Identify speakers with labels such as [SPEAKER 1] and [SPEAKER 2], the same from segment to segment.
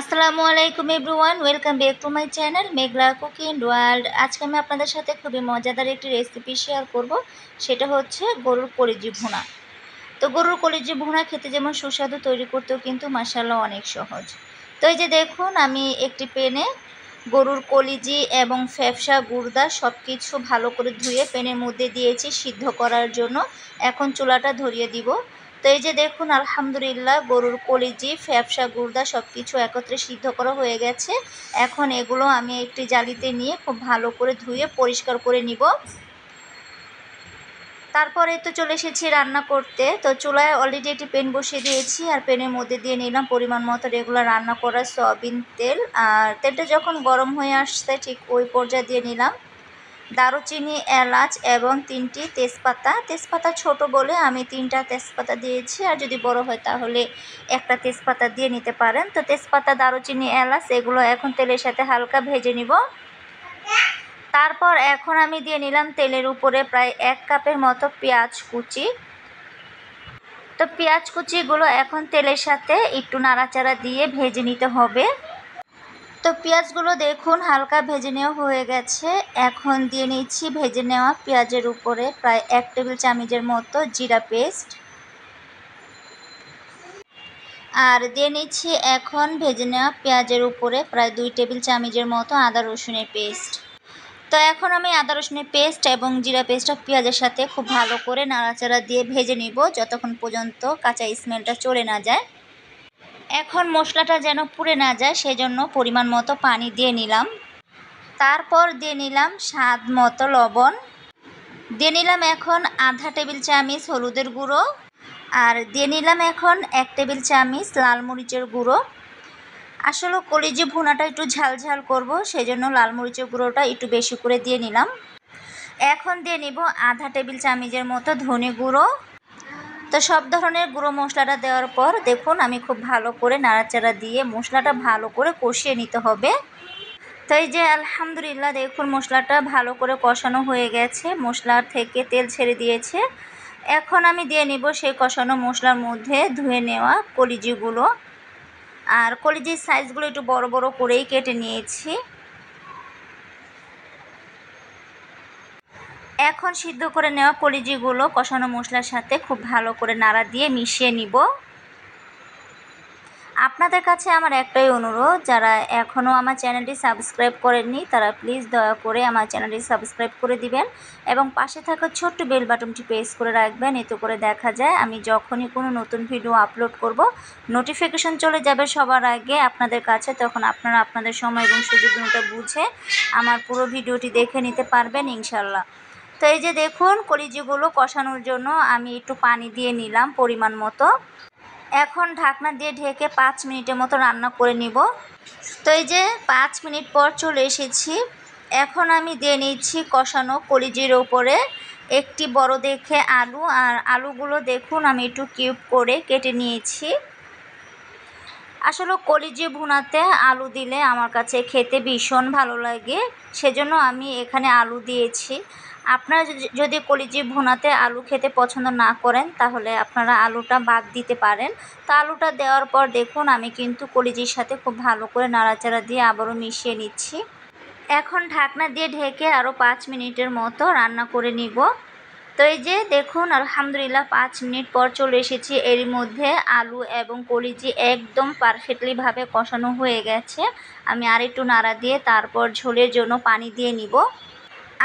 [SPEAKER 1] আসসালামু আলাইকুম everyone, welcome back to my channel Meghla cooking world. আজকে আমি আপনাদের সাথে খুবই মজাদার একটি রেসিপি শেয়ার করব। সেটা হচ্ছে গরুর কলিজি ভুনা। তো গরুর কলিজি ভুনা খেতে যেমন সুস্বাদু, তৈরি করতেও কিন্তু মাশাআল্লাহ অনেক সহজ। তো এই যে দেখুন, আমি একটি প্যানে গরুর কলিজি এবং ফ্যাপসা গুর্দা সব কিছু ভালো করে ধুয়ে প্যানের মধ্যে দিয়েছি সিদ্ধ করার জন্য। এখন চুলাটা ধরিয়ে দিব। তো এই যে দেখুন, আলহামদুলিল্লাহ গরুর কলিজি, ফ্যাপসা গুর্দা সব কিছু একত্রে সিদ্ধ করা হয়ে গেছে। এখন এগুলো আমি একটি জালিতে নিয়ে খুব ভালো করে ধুয়ে পরিষ্কার করে নিব। তারপরে তো চলে এসেছি রান্না করতে। তো চুলায় অলরেডি একটি প্যান বসিয়ে দিয়েছি, আর প্যানের মধ্যে দিয়ে নিলাম পরিমাণ মতো রেগুলার রান্না করা সয়াবিন তেল। আর তেলটা যখন গরম হয়ে আসছে ঠিক ওই পর্যায়ে দিয়ে নিলাম দারুচিনি, এলাচ এবং 3টি তেজপাতা। তেজপাতা ছোট বলে আমি 3টা তেজপাতা দিয়েছি, আর যদি বড় হয় তাহলে একটা তেজপাতা দিয়ে নিতে পারেন। তো তেজপাতা, দারুচিনি, এলাচ এগুলো এখন তেলের সাথে হালকা ভেজে নিব। তারপর এখন আমি দিয়ে নিলাম তেলের উপরে প্রায় 1 কাপের মতো পেঁয়াজ কুচি। তো পেঁয়াজ কুচিগুলো এখন তেলের সাথে একটু নাড়াচাড়া দিয়ে ভেজে নিতে হবে। তো পেঁয়াজগুলো দেখুন হালকা ভেজে নেওয়া হয়ে গেছে। এখন দিয়ে নিচ্ছি ভেজে নেওয়া পেঁয়াজের উপরে প্রায় 1 টেবিল চামচের মতো জিরা পেস্ট, আর দিয়ে নিচ্ছি এখন ভেজে নেওয়া পেঁয়াজের উপরে প্রায় 2 টেবিল চামচের মতো আদা রসুনের পেস্ট। তো এখন আমি আদা রসুনের পেস্ট এবং জিরা পেস্টটা পেঁয়াজের সাথে খুব ভালো করে নাড়াচাড়া দিয়ে ভেজে নিব, যতক্ষণ পর্যন্ত কাঁচা স্মেলটা চলে না যায়। এখন মশলাটা যেন পুড়ে না যায় সেজন্য পরিমাণ মতো পানি দিয়ে নিলাম। তারপর দিয়ে নিলাম স্বাদ মতো লবণ, দিয়ে নিলাম এখন আধা টেবিল চামচ হলুদের গুঁড়ো, আর দিয়ে নিলাম এখন 1 টেবিল চামচ লাল মরিচের গুঁড়ো। আসলে কলিজি ভুনাটা একটু ঝাল ঝাল করব, সেজন্য লাল মরিচের গুঁড়োটা একটু বেশি করে দিয়ে নিলাম। এখন দিয়ে নিব আধা টেবিল চামচের মতো ধনে গুঁড়ো। তো সব ধরনের গুঁড়ো মশলাটা দেওয়ার পর দেখুন আমি খুব ভালো করে নাড়াচাড়া দিয়ে মশলাটা ভালো করে কষিয়ে নিতে হবে। তো এই যে আলহামদুলিল্লাহ দেখুন মশলাটা ভালো করে কষানো হয়ে গেছে, মশলার থেকে তেল ছেড়ে দিয়েছে। এখন আমি দিয়ে নিব সেই কষানো মশলার মধ্যে ধুয়ে নেওয়া কলিজিগুলো, আর কলিজির সাইজগুলো একটু বড় বড় করেই কেটে নিয়েছি। এখন সিদ্ধ করে নেওয়া কলিজিগুলো কষানো মশলার সাথে খুব ভালো করে নাড়া দিয়ে মিশিয়ে নিব। আপনাদের কাছে আমার একটাই অনুরোধ, যারা এখনও আমার চ্যানেলটি সাবস্ক্রাইব করেননি তারা প্লিজ দয়া করে আমার চ্যানেলটি সাবস্ক্রাইব করে দিবেন এবং পাশে থাকা ছোট্ট বেল বাটনটি প্রেস করে রাখবেন। এতে করে দেখা যায় আমি যখনই কোনো নতুন ভিডিও আপলোড করব নোটিফিকেশন চলে যাবে সবার আগে আপনাদের কাছে, তখন আপনারা আপনাদের সময় এবং সুযোগ মতো বুঝে আমার পুরো ভিডিওটি দেখে নিতে পারবেন ইনশাল্লাহ। তো এই যে দেখুন কলিজিগুলো কষানোর জন্য আমি একটু পানি দিয়ে নিলাম পরিমাণ মতো। এখন ঢাকনা দিয়ে ঢেকে 5 মিনিটের মতো রান্না করে নিব। তো এই যে 5 মিনিট পর চলে এসেছি। এখন আমি দিয়ে নিচ্ছি কষানো কলিজির উপরে একটি বড় দেখে আলু, আর আলুগুলো দেখুন আমি একটু কিউব করে কেটে নিয়েছি। আসলে কলিজি ভুনাতে আলু দিলে আমার কাছে খেতে ভীষণ ভালো লাগে, সেজন্য আমি এখানে আলু দিয়েছি। আপনারা যদি কলিজি ভুনাতে আলু খেতে পছন্দ না করেন তাহলে আপনারা আলুটা বাদ দিতে পারেন। তো আলুটা দেওয়ার পর দেখুন আমি কিন্তু কলিজির সাথে খুব ভালো করে নাড়াচাড়া দিয়ে আবারও মিশিয়ে নিচ্ছি। এখন ঢাকনা দিয়ে ঢেকে আরও 5 মিনিটের মতো রান্না করে নিব। তো এই যে দেখুন আলহামদুলিল্লাহ 5 মিনিট পর চলে এসেছি। এরই মধ্যে আলু এবং কলিজি একদম পারফেক্টলিভাবে কষানো হয়ে গেছে। আমি আর একটু নাড়া দিয়ে তারপর ঝোলের জন্য পানি দিয়ে নিব।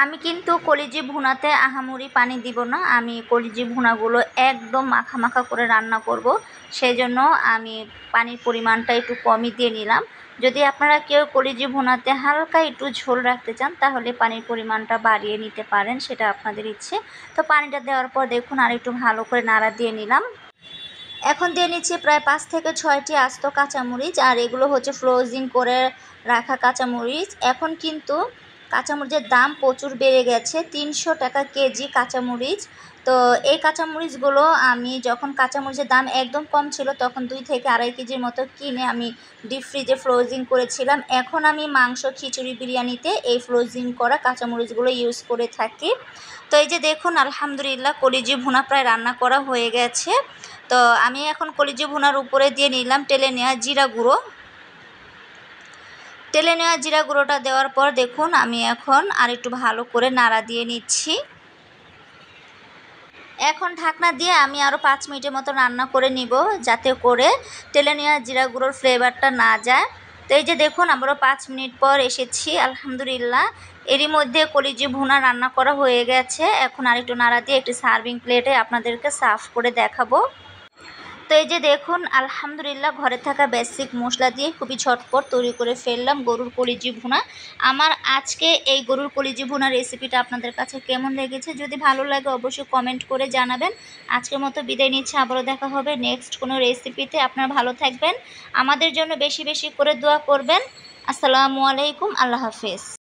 [SPEAKER 1] আমি কিন্তু কলিজি ভুনাতে আহামরি পানি দিব না, আমি কলিজি ভুনাগুলো একদম মাখা মাখা করে রান্না করব, সেজন্য আমি পানির পরিমাণটা একটু কমই দিয়ে নিলাম। যদি আপনারা কেউ কলিজি ভুনাতে হালকা একটু ঝোল রাখতে চান তাহলে পানির পরিমাণটা বাড়িয়ে নিতে পারেন, সেটা আপনাদের ইচ্ছে। তো পানিটা দেওয়ার পর দেখুন আর একটু ভালো করে নাড়া দিয়ে নিলাম। এখন দিয়ে নিচ্ছি প্রায় 5 থেকে 6টি আস্ত কাঁচামরিচ, আর এগুলো হচ্ছে ফ্রোজিং করে রাখা কাঁচামরিচ। এখন কিন্তু কাঁচামরিচের দাম প্রচুর বেড়ে গেছে, 300 টাকা কেজি কাঁচামরিচ। তো এই কাঁচামরিচগুলো আমি যখন কাঁচামরিচের দাম একদম কম ছিল তখন 2 থেকে আড়াই কেজির মতো কিনে আমি ডিপ ফ্রিজে ফ্রোজিং করেছিলাম। এখন আমি মাংস, খিচুড়ি, বিরিয়ানিতে এই ফ্রোজিং করা কাঁচামরিচগুলো ইউজ করে থাকি। তো এই যে দেখুন আলহামদুলিল্লাহ কলিজি ভুনা প্রায় রান্না করা হয়ে গেছে। তো আমি এখন কলিজি ভুনার উপরে দিয়ে নিলাম টেলে নেওয়া জিরা গুঁড়ো। তেলে নেওয়া জিরা গুঁড়োটা দেওয়ার পর দেখুন আমি এখন আর একটু ভালো করে নাড়া দিয়ে নিচ্ছি। এখন ঢাকনা দিয়ে আমি আরও 5 মিনিটের মতো রান্না করে নিব, যাতে করে তেলে নেওয়া জিরা গুঁড়োর ফ্লেভারটা না যায়। তো এই যে দেখুন আবারও 5 মিনিট পর এসেছি, আলহামদুলিল্লাহ। এরই মধ্যে কলিজি ভুনা রান্না করা হয়ে গেছে। এখন আরেকটু নাড়া দিয়ে একটি সার্ভিং প্লেটে আপনাদেরকে সার্ভ করে দেখাবো। তো এই যে দেখুন আলহামদুলিল্লাহ ঘরে থাকা বেসিক মশলা দিয়ে খুবই ঝটপট তৈরি করে ফেললাম গরুর কলিজি ভুনা। আমার আজকে এই গরুর কলিজি ভুনা রেসিপিটা আপনাদের কাছে কেমন লেগেছে, যদি ভালো লাগে অবশ্যই কমেন্ট করে জানাবেন। আজকের মতো বিদায় নিচ্ছি, আবারও দেখা হবে নেক্সট কোনো রেসিপিতে। আপনারা ভালো থাকবেন, আমাদের জন্য বেশি বেশি করে দোয়া করবেন। আসসালামু আলাইকুম, আল্লাহ হাফেজ।